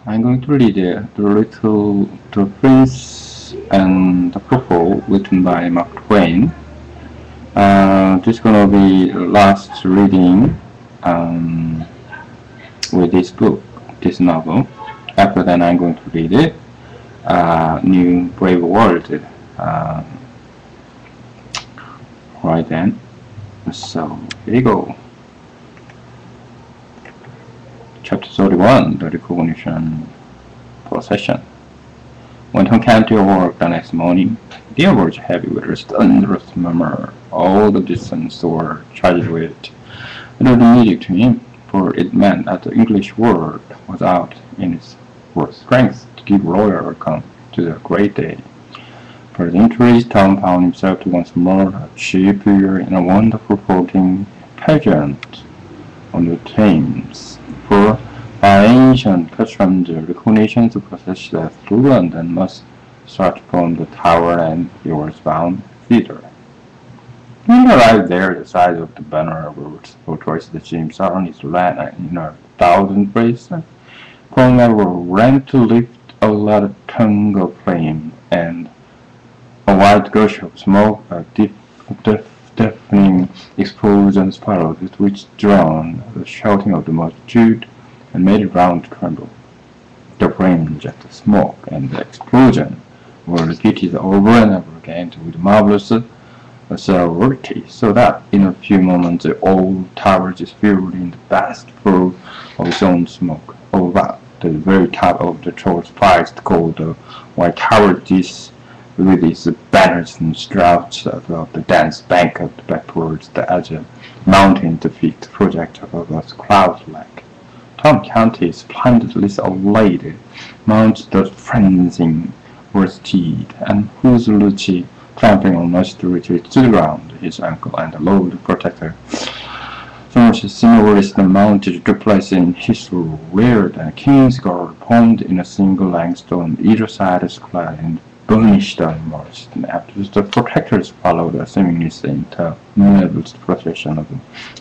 I'm going to read The Prince and the Pauper, written by Mark Twain. This is gonna be last reading with this book, this novel. After that, I'm going to read it. New Brave World. Right then. So here you go. Chapter 31, The Recognition Procession. When Tom came to work the next morning, the air was heavy with a thunderous murmur. All the distance were charged with it. It was music to him, for it meant that the English word was out in its full strength to give royal welcome to the great day. For the interest, Tom found himself once more a chief figure in a wonderful floating pageant on the Thames. For by ancient custom, the recognition process through London must start from the Tower and he was bound thither. When he arrived there, the size of the banner portrays James on his land in 1,000 places. Cornwall ran to lift a large tongue of flame, and a white gush of smoke, a deafening explosion spiraled, which drowned the shouting of the multitude and made the ground tremble. The flame, jet of smoke, and the explosion were repeated over and over again with marvelous celerity, so that in a few moments the old tower is filled in the vast flow of its own smoke. Over the very top of the tallest spires called the White Tower, this with its banners and stretched above the dense bank of the backwards as a mountain defeat project above us cloud-like. Tom County, splendidly arrayed, mounts the frenzied horse steed, and whose Lucy, trampling almost to retreat to the ground, his uncle and the Lord Protector. So much similarly mounted to place in history where the King's Guard formed in a single line stone either side is clad in burnished armors, and after the protectors followed a seemingly interminable procession of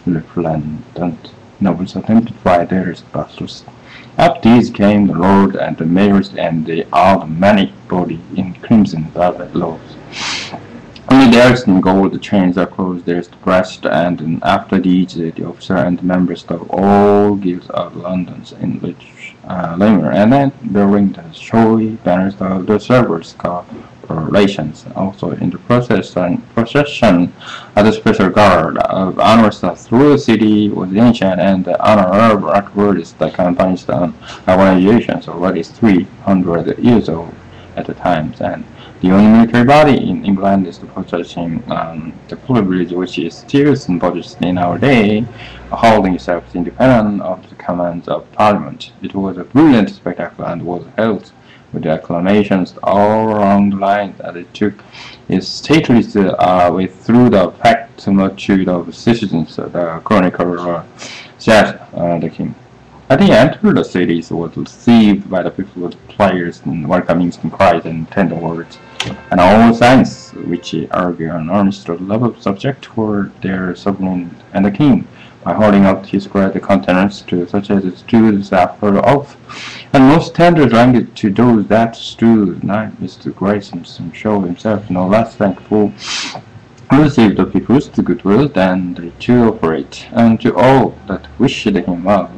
resplendent nobles attempted by their battles. After these came the lord and the mayors and the old many body in crimson velvet robes. Only theirs in gold chains across their breast, and after these the officer and members of all guilds of London's in rich armor, and then bearing the showy banners of the servers' corporations. Also in the procession, the special guard of honors through the city was ancient, and the honorable afterwards that accompanies the organizations already 300 years old at the time, and the only military body in England is possessing the privilege which is still embodied in our day, holding itself independent of the commands of Parliament. It was a brilliant spectacle and was held with acclamations all along the line that it took its stately way through the packed multitude of citizens. The chronicler said, the king. At the end, the city was received by the people with players and welcoming cries and tender words, and all signs which argue an earnest love of subject toward their sovereign and the king, by holding out his great countenance to such as stood afar off, and most tender language to those that stood nigh. Mr. Grayson showed himself no less thankful, received the people's goodwill than they to operate, and to all that wished him well,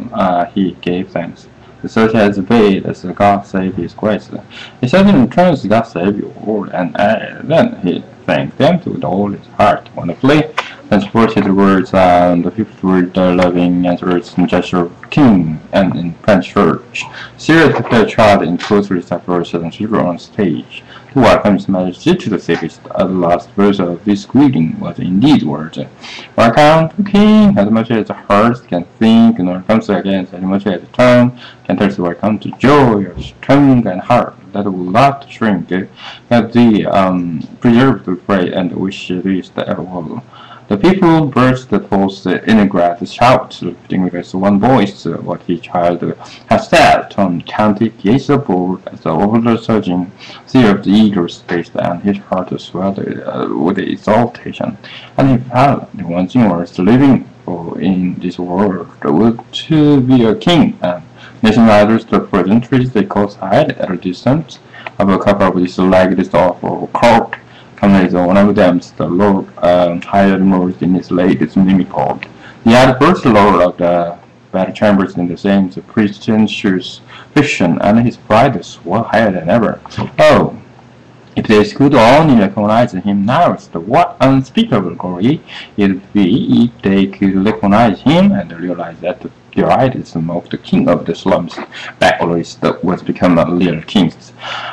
he gave thanks. Such as bade as God save his grace. He said in return, God save you all, and then he thanked them with all his heart, wonderfully transported the words, the people were loving answers in gesture of king, and in French church. Serious child in closely separated and children on stage. To welcome his majesty to the city, the last verse of this greeting was indeed words. Welcome to king, as much as the heart can think, nor comes against as much as the tongue can tell us welcome to joy, your tongue and heart, that will not shrink, that the preserve the pray and wish this the ever will. The people burst forth in a glad shout, lifting with one voice what his child had said. Tom County gazed aboard as the oversurging sea of the eagle's face, and his heart swelled with exultation, and he felt the one thing worth living for in this world would to be a king, and Nationalizers the presentries they co-side at a distance of a couple of these legs of court. Commonly, one of them is the Lord hired most in his latest mini-court. The other first Lord of the bedchambers in the same pretentious fiction, and his bridles were higher than ever. Oh, if they could only recognize him now, what unspeakable glory it would be if they could recognize him and realize that the deridism of the king of the slums backlist was become a real king.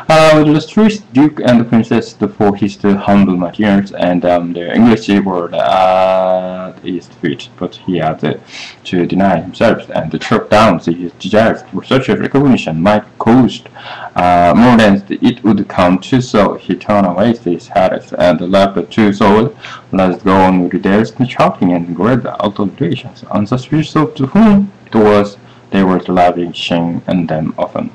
With illustrious duke and the princess for his humble materials, and the English were at his feet, but he had to deny himself and to choke down his desires for such a recognition might cost more than it would count to, so he turned away his head and left the two souls. Let's go on with their shouting and great altercations, unsuspicious of to whom it was they were lavishing and them often.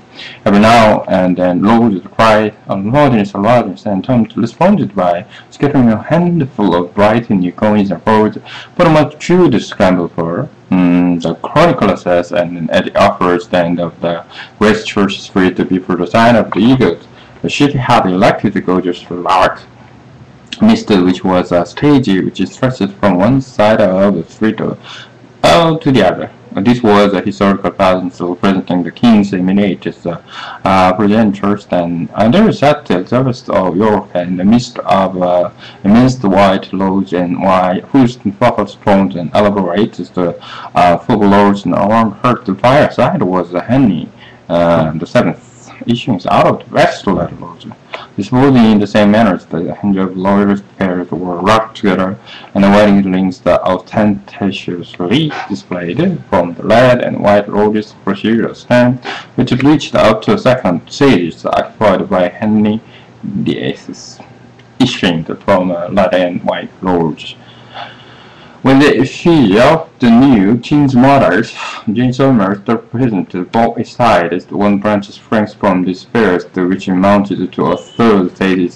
Every now and then Lord cried, "Lordings, Lordings," and Tom responded by scattering a handful of bright new coins and gold, but a multitude scrambled for. The chronicler says, and at the upper stand of the West Church Street before the sign of the Eagles, the city had elected the gorgeous lark mist, which was a stage which stretched from one side of the street to the other. This was a historical pattern representing the king's emanates presenters, and there sat Elizabeth of York in the midst of immense white lodge and whose purple thrones and elaborated the footballs, and around her the fireside was Henry the seventh issuing out of the Westland lodge. Disposing in the same manner as the hundred lawyers pairs were wrapped together, and the wedding rings that ostentatiously displayed from the red and white lodges procedure stand, which reached up to the second stage occupied by Henry VIII, issuing from a red and white lodge. When the effigy of the new king's mother, Jane Somers, represented both sides, one branch springs from this first, which mounted to a third stage,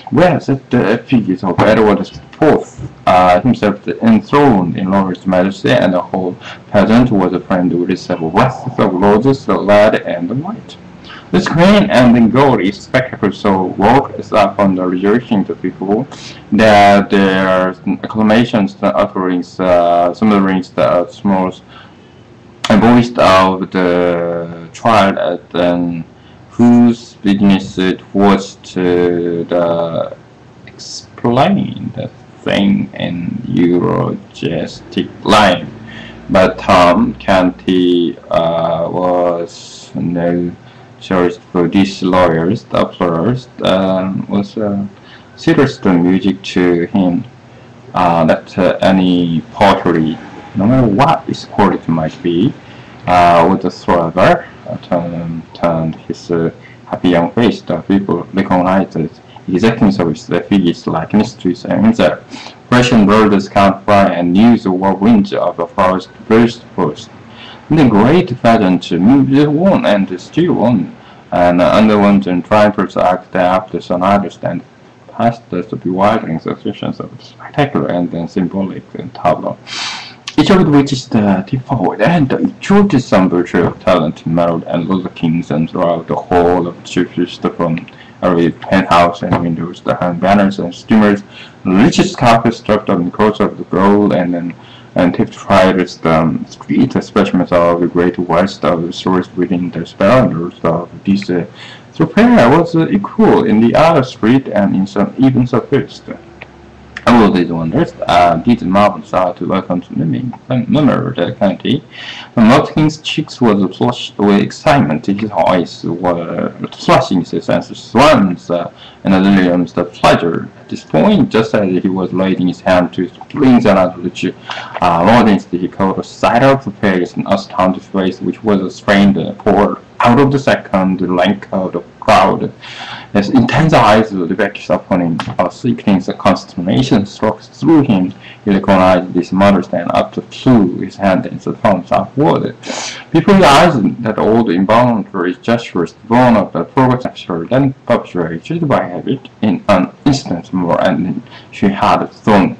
whereas the effigies of Edward IV, himself enthroned in Lord's majesty, and the whole pageant was framed with several breadths of lodges, the red and the white. The screen and the gaudy spectacle so worked upon the rejoicing of the people that their acclamations and utterings, some of the rings that small voiced of the child and whose business it was to explain the thing in Eurogestic line. But Tom Canty was no choice for these lawyers. The applause was serious music to him, that any pottery, no matter what its quality might be, whatsoever, turned his happy young face. The people recognized exacting service the figures like mysteries and himself. Russian brothers can't fly, and news of winds of the forest burst forth. The great pageant moved on and still on, and underwent and triumphs act after some understand past the bewildering successions of spectacular and then symbolic tableau, each of which is the default and the some virtue of talent, merit, and Lord Kings, and throughout the whole of the churches from every penthouse and windows, the hung banners and streamers, the richest carpets struck in the course of the gold, and then typified as the street specimens of the great west of the stores within the splendors of this thoroughfare was equal in the other street and in some even surfaced. All these wonders, these marvels are to welcome to the county. Motkin's cheeks were flushed with excitement, his eyes were flashing his and swans, and deliriums the pleasure. At this point, just as he was raising his hand to fling another which he caught a sight of the face and astounded face which was strained poured out of the second rank of the crowd. His intense eyes reflected upon him, a sickening consternation struck through him. He recognized his mother's and up to flew his hand in the thumbs upward. People realized that all the involuntary gestures born of the forgotten then perpetrated by habit in an instant more, and she had thrown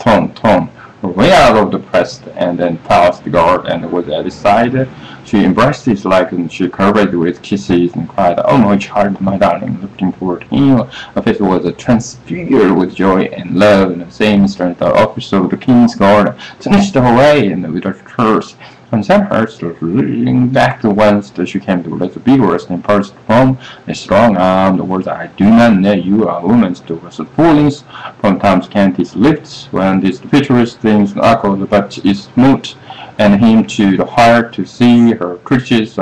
ran out of the press and then passed the guard and was at his side. She embraced his leg and she covered with kisses and cried, "Oh, my child, my darling," looking toward him. Her face was transfigured with joy and love. In the same instant, the officer of the king's guard snatched her away and with a curse and sent her sliding back to whence she came to with vigorous and burst from a strong arm. The words, "I do not know you are a woman," still was falling from Tom Canty's lips when these piteous things echoed, but it smote and him to the heart to see her creatures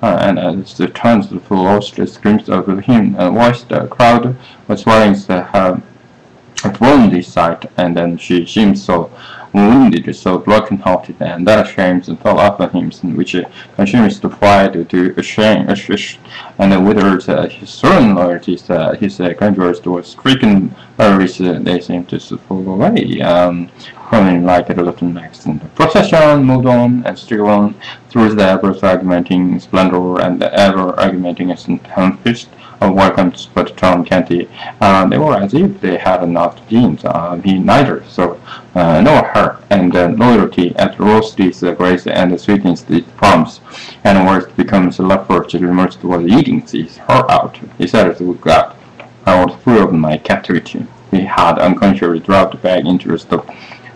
and as the tons of lost screams of him and voiced the crowd was swelling her from this sight, and then she seemed so wounded, so broken-hearted, and that shame fell upon him, which consumes the pride to shame, and withered his sterling loyalty. His grandeurs were stricken by which they seemed to fall away, coming like a little accident. The procession moved on and still on through the ever-augmenting splendor and the ever-augmenting tempest of welcomes but Tom Canty. They were as if they had not been. He neither so nor her, and loyalty at roasted grace and sweetness it prompts, and worst becomes leper to remorse was eating his heart out. He said to God, "I was full of my captivity." He had unconsciously dropped back into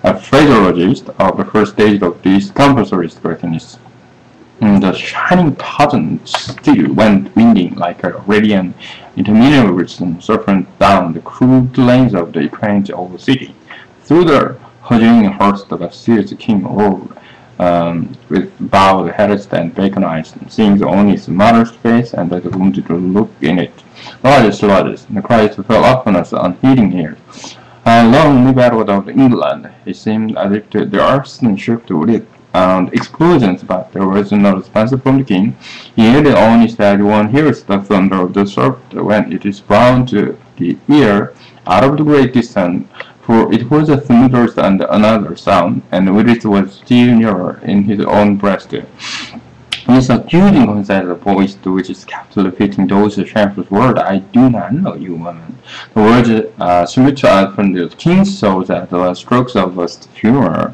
a phraseologist of the first stage of this compulsory greatness. The shining pageant still went winding like a radiant interminable serpent down the crude lanes of the quaint old city. Through the huddling host of a serious king rode, with bowed heads and vacant eyes, seeing only his mother's face and the wounded look in it. Largest, the cries fell upon us unheeding ears. Long the battle of England, it seemed as if the earth shook with it. And explosions, but there was no response from the king. He only said, "One hears the thunder of the surf when it is bound to the ear out of the great distance," for it was a smoother and another sound, and Willis was still nearer in his own breast. His accusing concise voice, which is kept repeating those shameful words, "I do not know you, woman." The words smote out from the king's soul that the strokes of humor.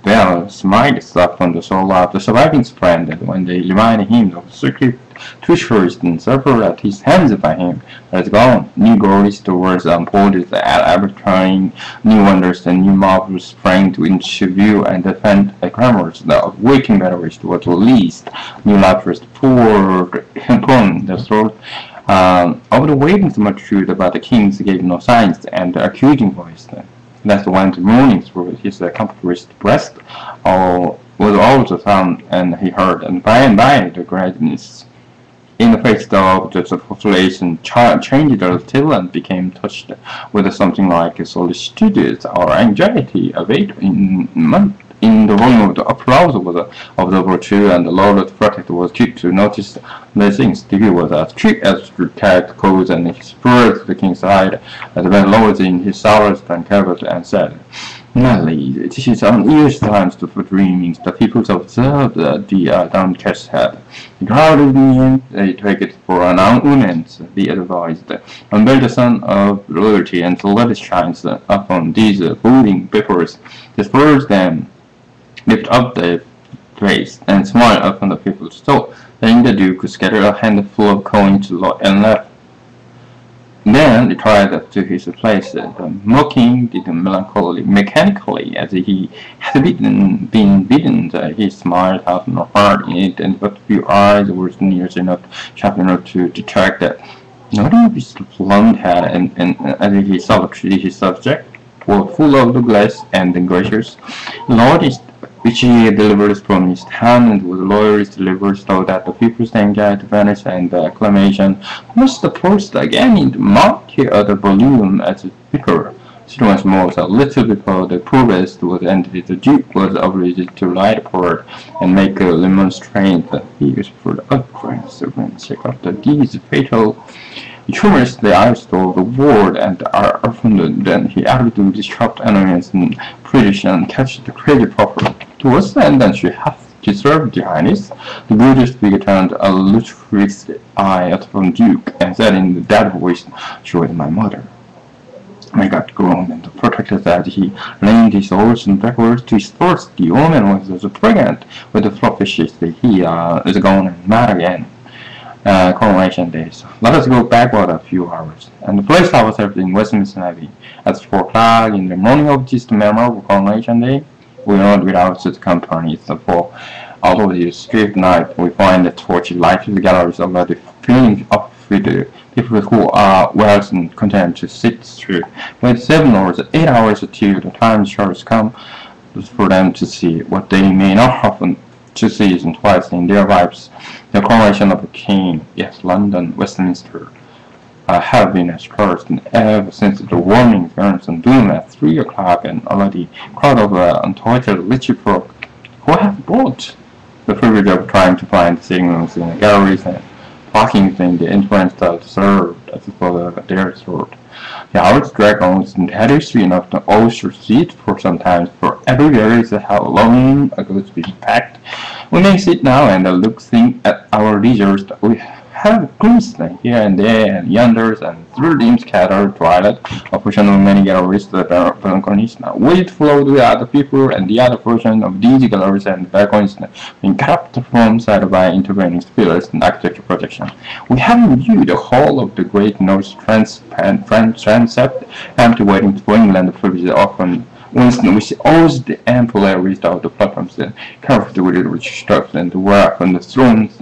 Bell smiled upon the soul of the surviving friend when they reminded him of secret treacheries and suffered at his hands by him. That is gone. New glories towards unfolded at every turn, new wonders and new marvels sprang into view, and the faint clamors of waking batteries were released. New laughter poured upon the throat of the waiting multitude, but the king gave no signs, and the accusing voice that went moaning through his compressed breast was all the sound and he heard, and by the gladness in the face of the population changed a little and became touched with something like solicitude or anxiety. Await in the volume of the applause was observable too, and the Lord Protector was quick to notice the things. He was as quick as to cat clothes, and he spurred the king's side as when lowered in his sorrows and covered and said, "Nelly, this is an ears times for dreamings. The people observed the downcast head. The crowded in, they take it for an unwoman's, they advised. Unveil the sun of loyalty and let it shine upon these brooding vapors. Disperse them, lift up the face, and smile upon the people." So then the Duke scattered a handful of coins and left. Then retired to his place, mocking did mechanically, as he had been bidden. He smiled half hard in it, and but few eyes were near enough, sharp enough to detect that noting his blond head, and as he saw his subject were full of the glass and gracious, Lord which he delivered from his hand, and was loyally delivered, so that the people's anxiety vanished, and the acclamation was burst again in the market of the volume as a speaker. Still once more, a little before the progress was ended, the Duke was obliged to ride forward and make a remonstrance that he was for the utterance when check after these fatal humorous the eyes of the world and are offended. Then he added to disrupt enemies and British and catch the crazy proper. Towards the end, then she hath deserved the highness. The British figure turned a lustrous eye at the Duke and said in the dead voice, "She was my mother." My God groaned and protested as he leaned his horse backwards to his horse. The woman was pregnant with the flopfishes. He is gone mad again. Coronation days. Let us go backward a few hours. And the police officer in Westminster Abbey. At 4 o'clock in the morning of this memorable coronation day, we rode without the company. For although the street night, we find the torch lighted the galleries of the filling up with the people who are well content to sit through. Wait 7 or 8 hours till the time shows come for them to see what they may not happen to see twice in their lives. The coronation of the King, yes, London, Westminster, have been exposed ever since the warning guns and doom at 3 o'clock, and already crowd of untortured rich folk who have bought the privilege of trying to find signals in the galleries and parking in the entrance that served as for their sort. The hours drag on and had history enough to also sit for sometimes for every day is how long ago it's been packed. We may sit now and look think at our leisures that we have glimpsed here and there and yonder and through dim scattered twilight, a portion of many galleries that are balconies now wait flow to the other people, and the other portion of these galleries and balconies being cut from side by intervening pillars and architectural projection. We have viewed the whole of the great north transept, empty waiting for England privileges often Winston, we see always the ample areas of the platforms and covered with rich stuff and work on the thrones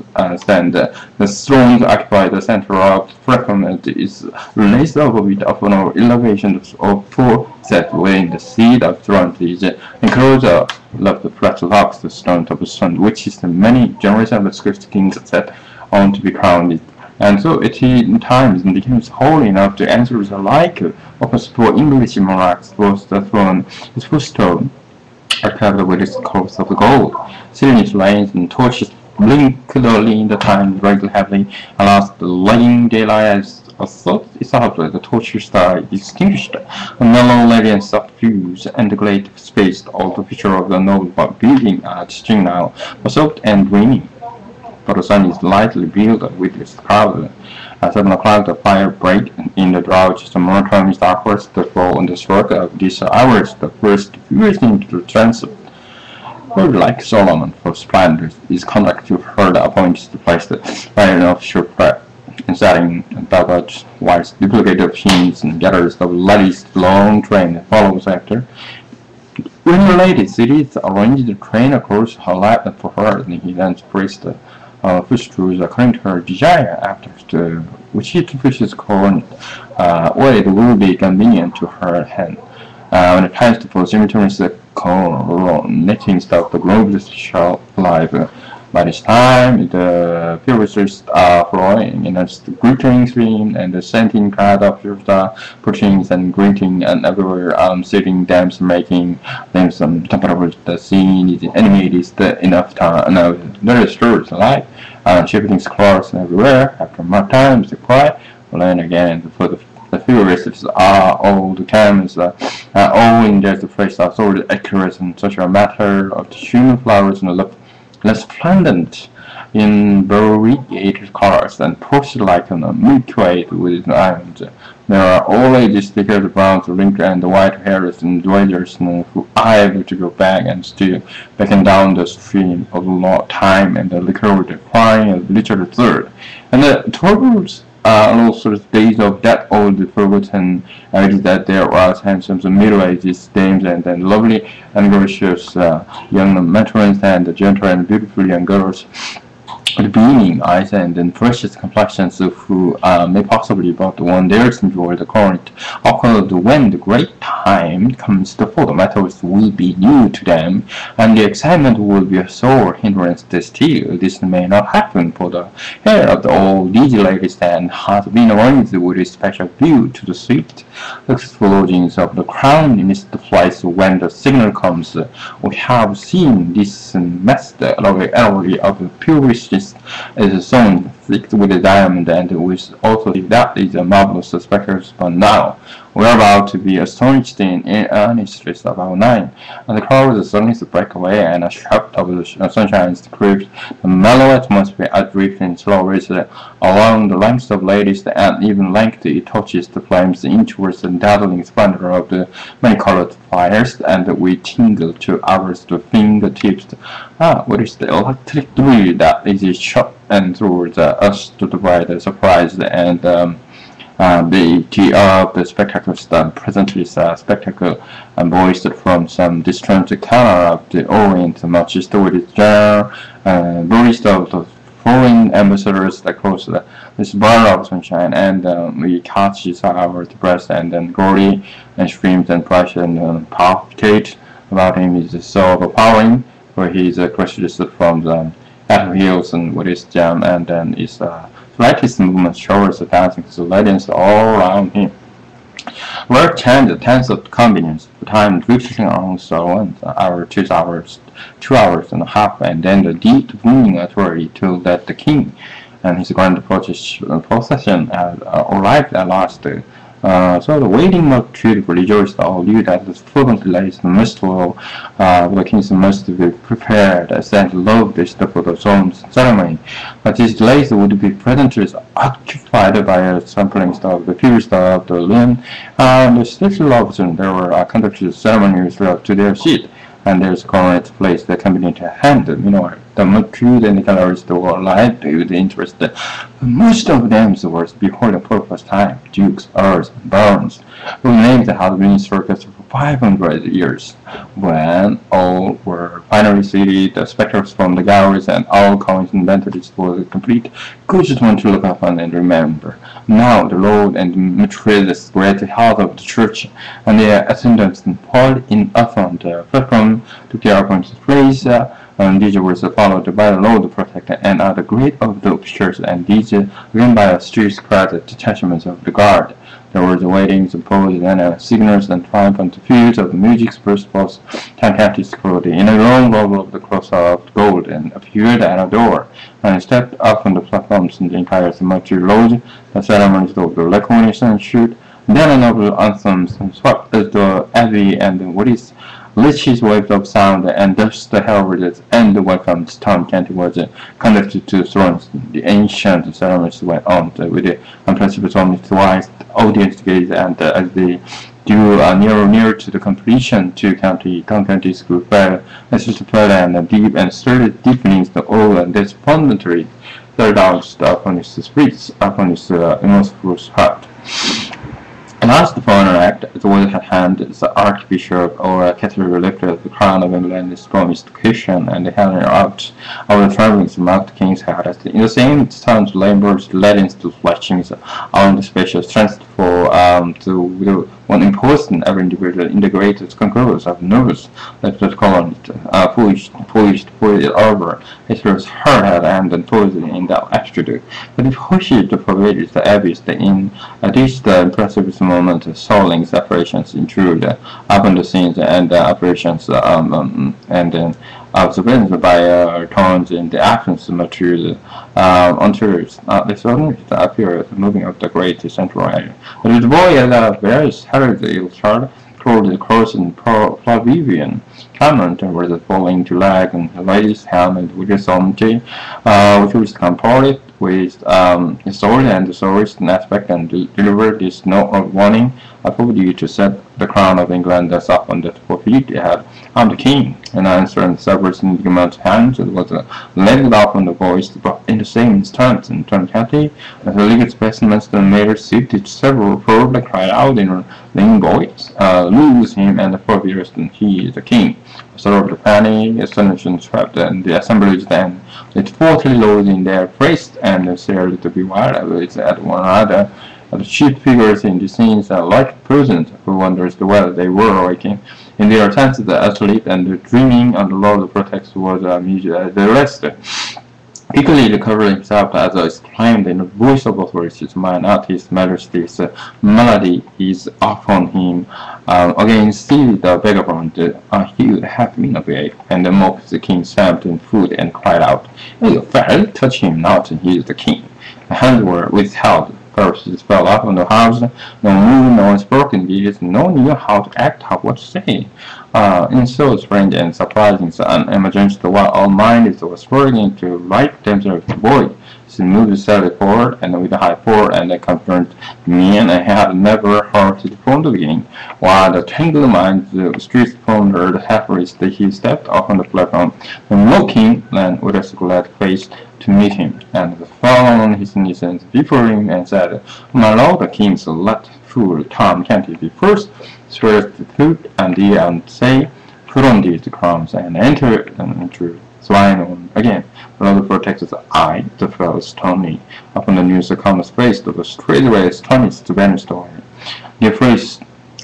stand. The thrones occupy the center of the platform and is raised over with often or elevations of 4 set within the seat of thrones is enclosure of the flat locks the stone of the sun, which is the many generations of the script kings set on to be crowned. And so it in times becomes holy enough to answer the like offers for English monarchs was the throne is footstool are covered with its cloth of gold. Sitting its lanes and torches blink clearly in the time very heavily, alas the lighting daylight as a thought itself the torch star extinguished. A mellow radiance of views and the great space all the picture of the noble building are distinct now, soft and dreamy. For the sun is lightly veiled with its cloud. At 7 o'clock the fire breaks in the draught. The monotone is darkest the fall on the stroke of these hours. The first furious into the transit. Very like Solomon for splendor is conduct to her appointed to place the fire of shipwreck and setting Belgrade whilst duplicated hymns and gathers of ladies long train follows after. When the lady cities arranged the train across her lap for her, and he then praised the footstools according to her desire after the which he fishes corn, or it will be convenient to her hand. When it comes to cemeteries, the knitting stuff, the globes shall live. By this time, the purists are flowing, and it's the glittering stream and the scenting crowd of pushings and greeting, and everywhere sitting dams making them some temporary. The scene is animated enough time. Now there is stories alive, shifting scrolls everywhere. After more time, the quiet will end again. For the purists are all the times all in their face are so accurate and such a matter of the human flowers and love. Resplendent in variegated colors and posed like a Milky Way with islands. There are all ages speakers, browns, wrinkled and white hairs and dwellers who are able to go back and still beckon down the stream of time and the liquor with the crying of literature third. And the troubles are also the days of that old forgotten age that there was handsome middle-aged dames and then lovely and gracious young matrons and gentle and beautiful young girls with beaming eyes and then precious complexions who may possibly but one dares enjoy the current occurred when the great time comes to fall. The matters will be new to them and the excitement will be a sore hindrance to still. This may not happen for the hair of the old these ladies and has been arranged with a special view to the sweet successful lodgings of the crown in the flights when the signal comes. We have seen this master of the purest is sown thick with a diamond, and we also see that is a marvelous spectacle. But now we are about to be astonished in earnest about 9, and the clouds suddenly break away, and a shaft of the sunshine creeps the mellow atmosphere adrift in slow race along the length of latest and even length. It touches the flames inwards the dazzling splendor of the many-colored fires, and we tingle to our fingertips. What is the electric thrill that is shot and through us to the bright surprise and the of the spectacle stand presently a spectacle voiced from some distant corner of the Orient, much stories general voiced of the foreign ambassadors across this bar of sunshine, and we catch our breath, and then glory and screams and pressure and palpitate about him is so overpowering, for he is crushed from the at heels and with his jam, and then his slightest movement shows the dancing radiance all around him. Work change the tense of convenience. The time drifting on so on hour, 2 hours, 2 hours and a half, and then the deep booming authority till that the king and his grand procession arrived at last. So the waiting multitude rejoiced, all knew that the fervent lays must will the kings must be prepared, as they loved this for the solemn ceremony. But these delays would be presently occupied by a sampling of the purest of the linen, and the stately lovers there were conducted ceremonies to their seat, and there's current place the company to hand. Meanwhile, the multitude and the galleries were lively with interest. Most of them were beholding for the first time dukes, earls, and barons, whose names had been in circus for 500 years. When all were finally seated, the spectators from the galleries and all coincidentally was a complete good one to look upon and remember. Now the Lord and Mistress great health of the church, and their attendants poured in upon the platform to their appointed place. And these were followed by the Lord Protector and other great of the officers, and these again by a street spread detachments of the guard. There were the weddings, poses, and signals, and triumphant fields of music burst forth. 10 captives clothed in a long robe of the cloth of gold, and appeared at a door, and stepped up on the platforms, and the entire cemetery rose. The ceremonies of the Laconis ensued. Then a noble anthem swept the abbey, and what is Lich's waves of sound, and thus the heralded and the welcome town canty was conducted to thrones. The ancient ceremonies went on with the impressive solemnity audience gaze, and as they drew nearer to the completion, 2 counties grew fair, further and deep, and started deepening the old and despondently third out upon his spirits, upon his illustrious heart. And as the foreigner act, the was at hand, the Archbishop or Cathedral lifted the crown of England is promised cushion, and the held out of the travellings marked the king's head. In the same time, the labours led into flashings on the spacious strength for to one important every individual integrated concourse of nerves that was called poised over. It was her head and then towards in the attitude. But if Hoshi pervaded the abyss in this the impressive moment, Soling's operations intrude upon the scenes, and operations and then observance by turns in the actions material until they suddenly appear moving up the great central area. But the boy at various heraldry chart called the cross in Flavian Cameron were the falling to lag, and the lady's helmet with the solemnity, which was comported with his sword and the sword's aspect, and delivered this note of warning. I forbid you to set the crown of England thus up on the 4 feet ahead. I'm the king, and answering several significant hands, it was landed off on the voice, but in the same instant, in Turn County, as the legal specimens the mayor seated several probably cried out in a ringing voice, lose him and the 4 years, and he is the king. Sort of the panic, astonishment swept, and the assemblage then it fortily rose in their face, and stared to be wild at one another. The chief figures in the scenes are like persons who wonders whether they were waking in their senses, asleep and dreaming, and the Lord protects was the rest. Quickly recovering himself, as exclaimed in a voice of authority, "My not his majesty's malady is upon him. Again see the vagabond, he would have been away." And then mocked the king, stamped in food, and cried out, "You fell, touch him not, he is the king." The hands were withheld. First it fell upon the house, no move, no one spoke, indeed, no one knew how to act, what to say. In so strange and surprising an emergency, while all minds were struggling to right themselves to avoid, she moved sadly forward, and with a high forward, and confronted me, and I had never heard it from the beginning. While the tangled minds streets pondered half-raised, he stepped up on the platform, and looking, and with a glad face, to meet him, and fell on his knees before him, and said, "My lord the king, let fool Tom Canty be first, swears the food, and ye and say, put on these crowns, and enter into swine on again." The Lord protected the eye, the fellow stony. Upon the news comes face, the straightway astonished to vanish away. The phrase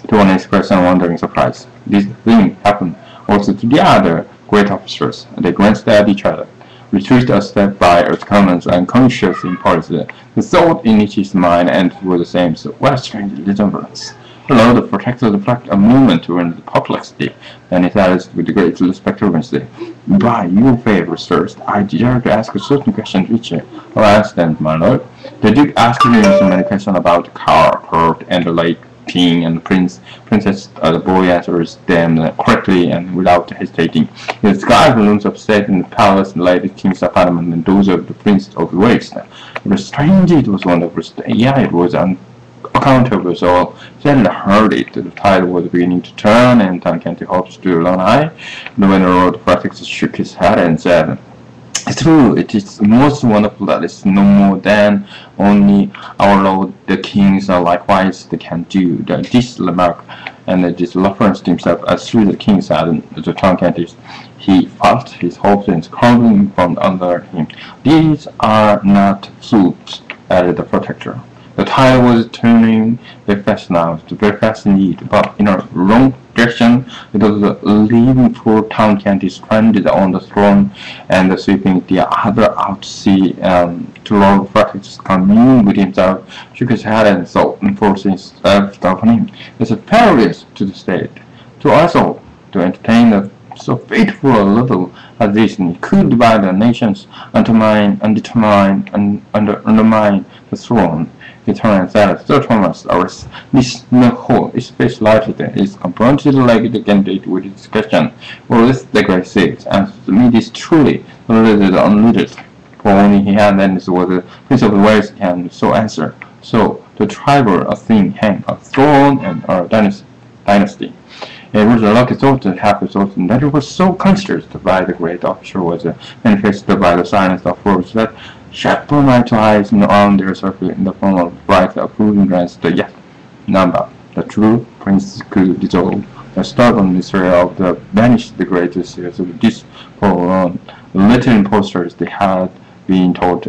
to one expression wondering surprise. This thing happened also to the other great officers. They glanced at each other, retreated a step by as commons unconscious impulse. The thought in each mind and were the same. So what a strange resemblance. The Lord protected a moment to render the perplexity, then it added with great respectability, "By your favor, sirs, I desire to ask a certain question which I'll ask them, my lord." The Duke asked me so many questions about the court and the late king and princess. The boy answers them correctly and without hesitating. The sky balloons of state in the palace, the late king's apartment, and those of the prince of Wales. It was strange, it was wonderful, yeah, it was unaccountable. So suddenly heard it. The tide was beginning to turn, and Tom Canty hoped to run high. The Venerable prefect shook his head and said, "It's true, it is most wonderful that it's no more than only our Lord the Kings are likewise they can do." This remark and this reference to himself as through the King said to Tom Canty, he felt his hopes and crumbling from under him. "These are not flukes," added the protector. The tide was turning very fast now, very fast indeed, but in a wrong direction. It was leaving poor Tom Canty stranded on the throne and sweeping the other out to sea. To Lord Prefect commune with himself, shook his head and thought, and forced himself upon him. "It's perilous to the state, to us all, to entertain so fateful a little as this could divide the nations, undermine the throne." He turned and said, "Sir Thomas, this whole space lighted is confronted like the candidate with this question. Well, this the great six, and to me this truly unlimited. For only he had then was the Prince of Wales can so answer. So to tribal a thing hang a throne and a dynasty." It was a lucky thought to have thought that it was so considered by the great officer was manifested by the silence of words that sharp my eyes on their circle in the form of bright approving glance. Yes, number the true prince could dissolve the stubborn mystery of the vanished the greatest series of this for little impostors they had been taught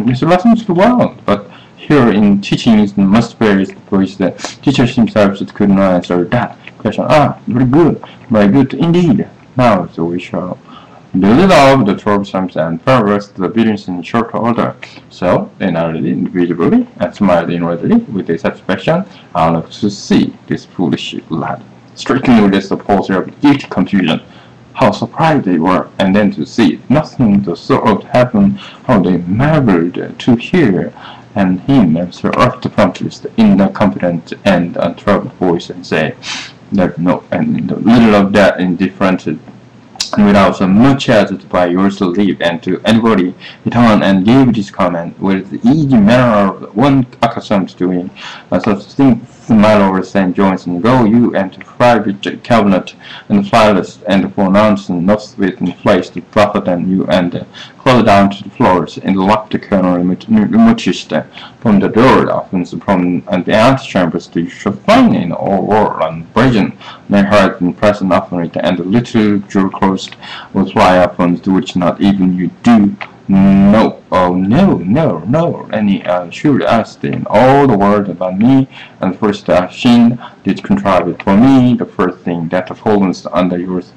these lessons to the world, but here in teaching is must vary the voice that teachers themselves could not answer that question. Very good indeed. Now so we shall build up the troublesome and perverse the buildings in short order. So they nodded individually and smiled inwardly with a satisfaction. "I love to see this foolish lad." Stricken with this pulse of deep confusion, how surprised they were, and then to see nothing the sort of happen, how they marveled to hear and him answer earth the promptest in a confident and untroubled voice and say, "There's no and in the middle of that indifferent and without so much as by yours leave, and to anybody he turned and gave this comment with the easy manner of one accustomed to doing such things. My Lord St. Johnson, go you and to private cabinet and flyless and pronounce not with and place to tougher than you, and close down to the floors and lock the corner remotest from the door often from the antechambers you shall find in all war and brazen may heard and present often it, and the little jewel closed will fly upon which not even you do know Oh, no, no, no, and he assured us in all the world about me, and the first Shin did contrive for me, the first thing that falls under yours.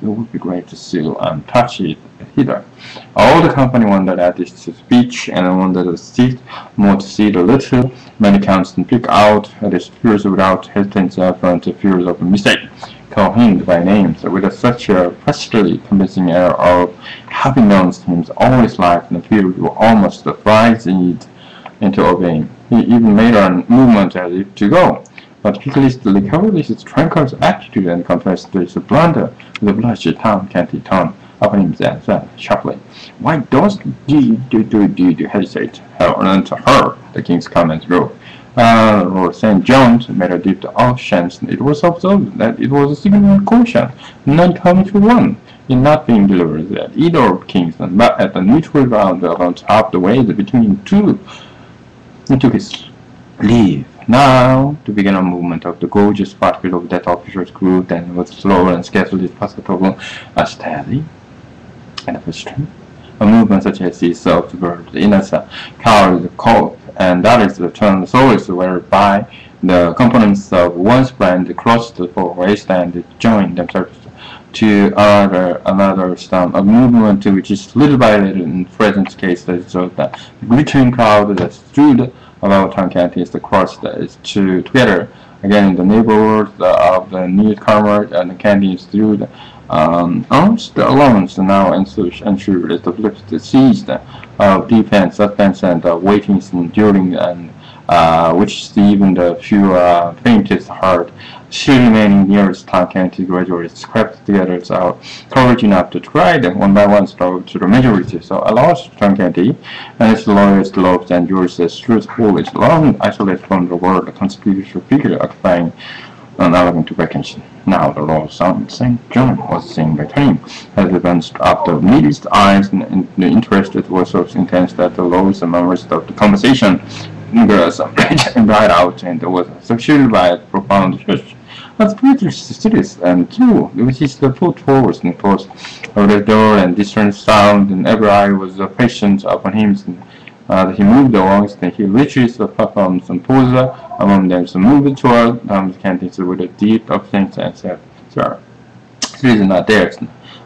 It would be great to see and touch it hither. All the company wondered at this speech, and wanted to see more to see the little. Many counts and pick out his fears without hesitancy front the fears of a mistake. Call him by names with such a practically convincing air of having known him all his life, and the fear you almost frights it into obeying. He even made a movement as if to go, but quickly recovered his tranquil attitude and confessed his blunder with a blush. Tom Canty turned upon him and said sharply, "Why does you hesitate?" And to her, the king's comment grew. Lord St. John's made a deep oceans. It was observed that it was a significant caution, not coming to one, in not being delivered at either of Kingston, but at the neutral ground around half the way between two. He took his leave. Now, to begin a movement of the gorgeous particle of that officer's crew, then was slower and scarcely perceptible, steady and frustrating. A movement such as is observed in a coward cove, and that is the term source whereby the components of one's brand cross the four ways and join themselves to another stem. A movement which is little by little in present case that is the glittering crowd that stood about Tom Canty is the cross that is together again in the neighborhood of the newcomer, and the Canty stood almost alone now ensured is the flip seized of defense, suspense, and waiting during, and which even the few faintest heart still remaining nearest Tom Canty gradually scraped together so courage enough to try them one by one strove to the majority. So a lost Tom Canty and his lawyers loves and yours truth always long isolated from the world, a conspicuous figure occupying an elegant vacation. Now the Lord St. John was seen by him, as advanced up the neatest eyes, and the interest was so intense that the lowest members of the conversation girls and bright out, and was succeeded by a profound hush. But pretty serious and true, which is the foot forwards and close of the door and distant sound, and every eye was patient upon him. He moved along, and he reached the platform and pose among them, so moved toward Canty with a deep offense and said, "Sir, it is not theirs.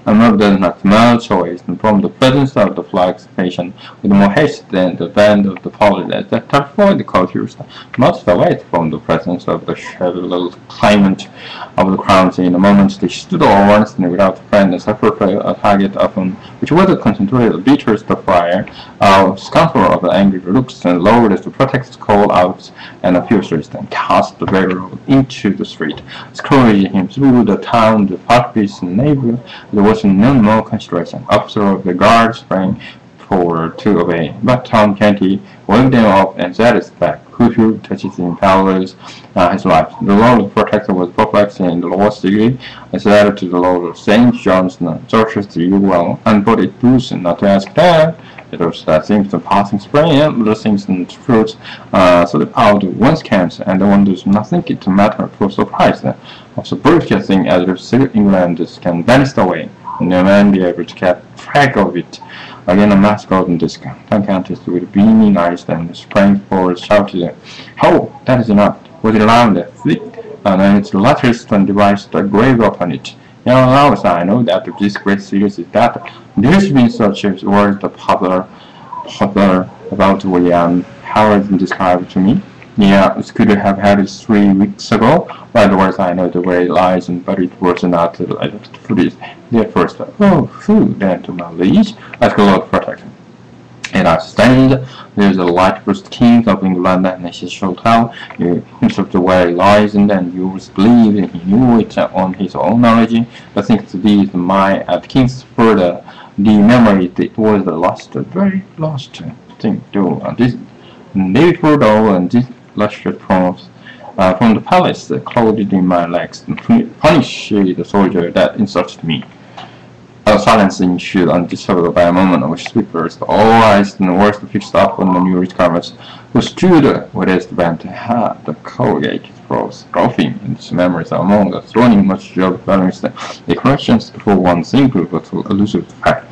I moved not much away from the presence of the flag's patient with more haste than the band of the police that avoid the courtiers, much away from the presence of the shallow climate of the crowns. In a moment they stood all once without friend and separately a target upon which was concentrated the bitterest fire, scoundrel of the angry looks, and lowered the protected call out and fiercely and cast the beggar into the street, scourging him through the town. The parkpiece neighbor, there was no more consideration. Officer of the guard sprang forward to obey, but Tom Canty waved them off and set his back. Who touches in powers his life. The Lord Protector was perplexed in the lowest degree, and said to the Lord St. John's, "Searchest you well, and put it loose, and not to ask that." It was seems the passing spring, and the things and fruits, so the out one's camps, and the one does not think it a matter for surprise. Also, birth thing as if England can vanish away, and no man be able to keep track of it. Again, a mask golden disc. Tom Canty with beaming eyes and sprang forward, shouted, "Ho! That is enough!" Was it loud, thick, and its lattice and devised a grave upon it. Now, I know that this great series is that there has been such as words the popular about William Howard described to me. Yeah, it could have had it 3 weeks ago. Otherwise, I know the way it lies, but it was not food there first. Oh, food, then to my liege, ask the Lord Protector. And I stand, there's a light first king of England, and he shall tell you himself the way it lies, and then you will believe, and he knew it on his own knowledge. I think to these my king's further the memory it was the last, very last thing to this David Furdo and this luscious promise from the palace clothed in my legs, and punish the soldier that insulted me. A silence ensued, undisturbed by a moment of sweepers, all eyes and words fixed up on the newest comers, who stood with his bent had the corrugated brows, scoffing in his memories among the throwing much job balanced the questions for one single but elusive fact.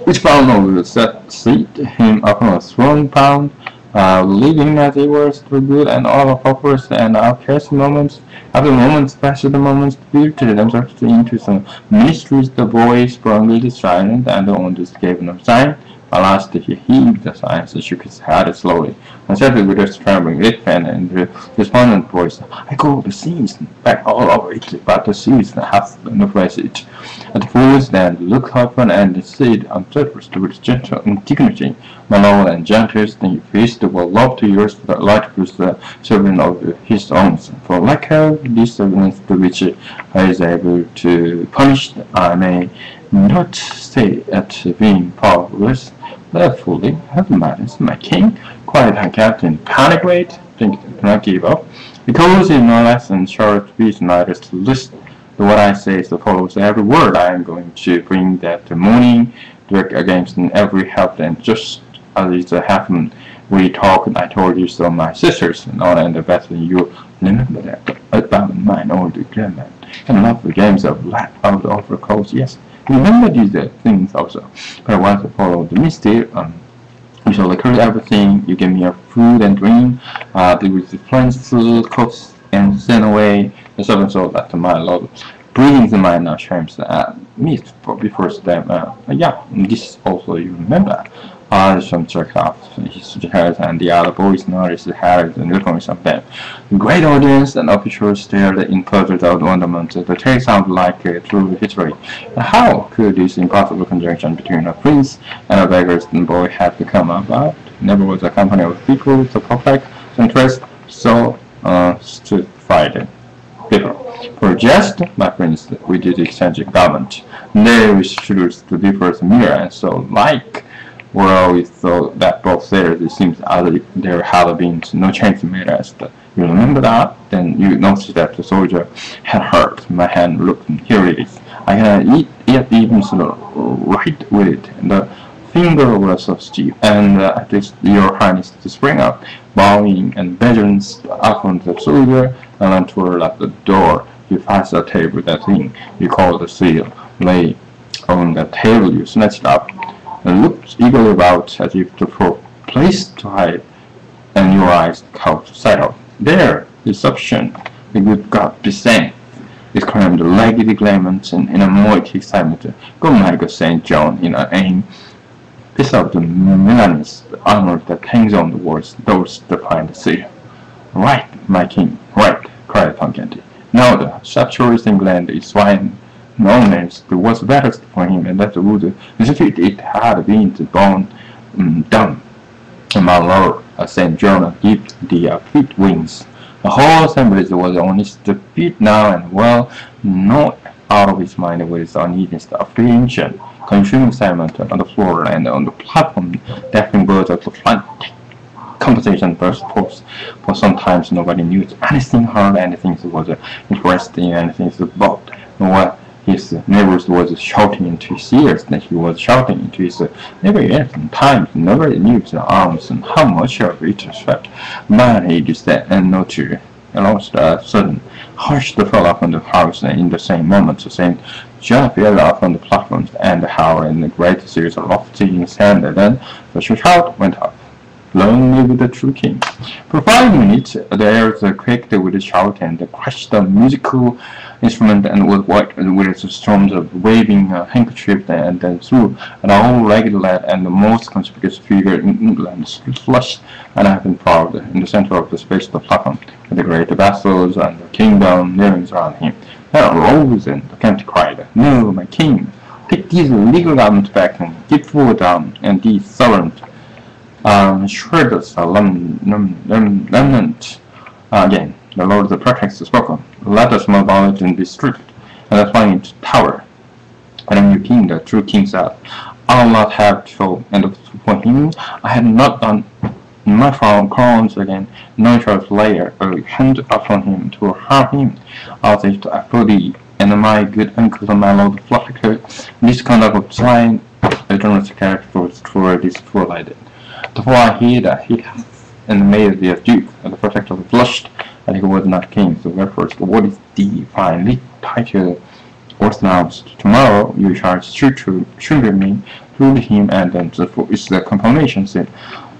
Which Paul will seat him upon a throne pound, leaving him as he was for good and all of purpose and outcast moments. After moments, special moments, filtered themselves into some ministries. The boy sprung silent and on this gave no sign. At last he heaved the sigh and shook his head slowly, and said with a trembling lip and despondent voice, I go the seas back all over it, but the seas hath no passage. At first then looked up and said unsurprised with gentle indignity, my lord and gentlest in feast will love to yours the light the servant of his own. For like this servant to which I is able to punish, I may not stay at being powerless. Therefore, have matters, my king, cried her captain, panic wait, think do not give up, because in no less than short be neither list. What I say is follows every word I am going to bring that morning, direct against every help and just as it happened. We talked, I told you so, my sisters, and all and the best of you remember that about mine old grandman, and love the games of life out of the coast, yes. Remember these things also. But I want to follow the mystic. You shall recall everything. You give me a food and drink. There was the friends, cooks, and send away the servants of that my lord. Breathing the mind shames me before them. Yeah, this also you remember. Some check off his head, and the other boys noticed the heads and uniforms of them. The great audience and officials stared in puzzled wonderment. The tale sounded like true history. How could this impossible conjunction between a prince and a beggar's boy have come about? Never was a company of people so perfect, so interest, so stupefied. People. For just, my friends, we did exchange garment. They wish to differ mirror and so like. Well, we thought that both sailors, it seems as if there had been no change made as you remember that? Then you noticed that the soldier had hurt my hand. Look, here it is. I can yet even right with it. And the finger was so stiff, and at least your highness to spring up, bowing and badgering upon the soldier, and then toward at the door. You passed the table, that thing you call the seal, lay on the table. You snatched up and looked eagerly about as if for place to hide, and your eyes caught sight of. There, deception, the good God be sent, exclaimed the leggy claimant in a moist excitement. Go, my good St. John, in an aim, piece of the Milanese honor that hangs on the walls, those that find the seal. Right, my king, right, cried Pancati. Now the sharpshooter England is swine. Known as the was better for him, and that would if it had been born dumb. And my lord, St. John, give the feet wings. The whole assembly was on its feet now, and well, not out of his mind with its uneasiness, apprehension, consuming silence on the floor and on the platform, deafening birds of the flight. Conversation burst forth, for sometimes nobody knew anything heard, anything was interesting, anything about what his neighbors was shouting into his ears, that he was shouting into his neighbor ears, and times nobody knew the arms and how much of it swept. Man, he just and no tear. Lost a sudden hush fell upon the house, and in the same moment the same John appeared upon the platforms and the howl in a great series of lofty in his hand, and then the shout went up. Long live the true king. For 5 minutes the air quaked with a shout and crashed the musical instrument and was white with storms of waving handkerchiefs, and then through an all-ragged lad and the most conspicuous figure in England flushed and had been proud in the center of the space of the platform, with the great vassals and the kingdom kneeling around him. Then arose and the count cried, No, my king, take these legal garments back and give food and these sovereigns. Shredders a remnant. Again, the Lord the Protector spoke. Let the small village and be stripped, and the flying tower. And then your king, the true king, said, I'll not have to, and for him, I had not done my crowns again, no shall lay a hand upon him to harm him. I'll say to Aphrodite, and my good uncle, my Lord Flutter, this conduct of swine, a generous character was toward this fool-eyed. Before I hear that he hath and made the duke, and the protector blushed, and he was not king. So wherefore, what is the fine title was announced. Tomorrow you shall sugar me, food him, and then the food is the confirmation scene.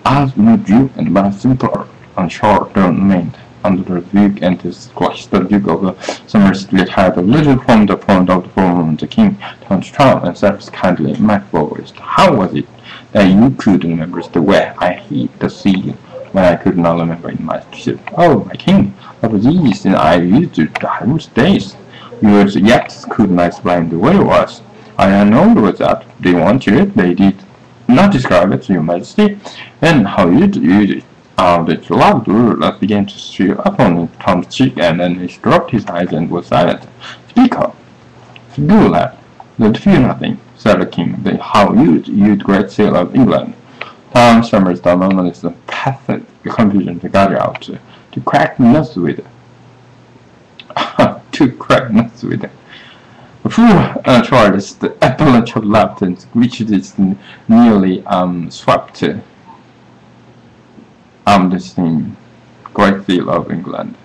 As would you and my simpler and short remained under the Duke and his squash. The Duke of Somerset had a little from the point of the form the king turned to Tom and said kindly, my forest, how was it that you could remember the way I hid the sea when I could not remember in my ship? Oh, my king, that was easy, and I used it divers days. You yet could not explain the way it was. I know that they wanted it, they did not describe it to your majesty, and how you use it. The loud began to steal upon Tom's cheek, and then he dropped his eyes and was silent. Speak up. Do, lad. Don't fear nothing, said the king. How you great sailor of England. Tom Summers the moment is a pathetic confusion to gather out. To crack nuts with it. To crack nuts with it. Fool, Charles, the avalanche of laughter which is nearly swept this thing, great deal of England.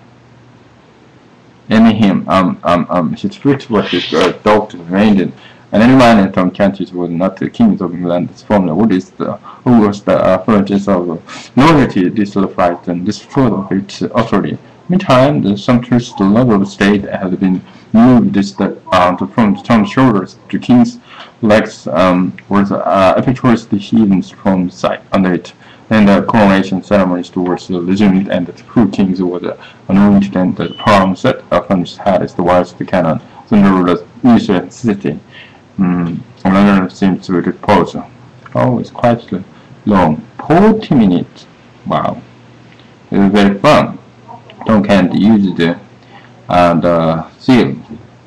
Anyhow, his foot was his doctor remained, and any man from countries was not the kings of England. This formula, who was the furnace of loyalty, disliked and disfavored of its authority. Meantime, the sumptuous love of state had been moved from Tom's shoulders to King's legs, was effectuously hidden from sight under it. And the coronation ceremonies towards the legitimate, and the true kings were anointed, and the palm set upon his head as the wise the cannon, the ruler's usual city. Another seems to repose. Oh, it's quite long. 40 minutes. Wow. It was very fun. Tom Kent used the seal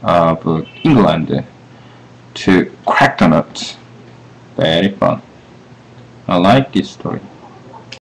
of England to crack the nuts. Very fun. I like this story.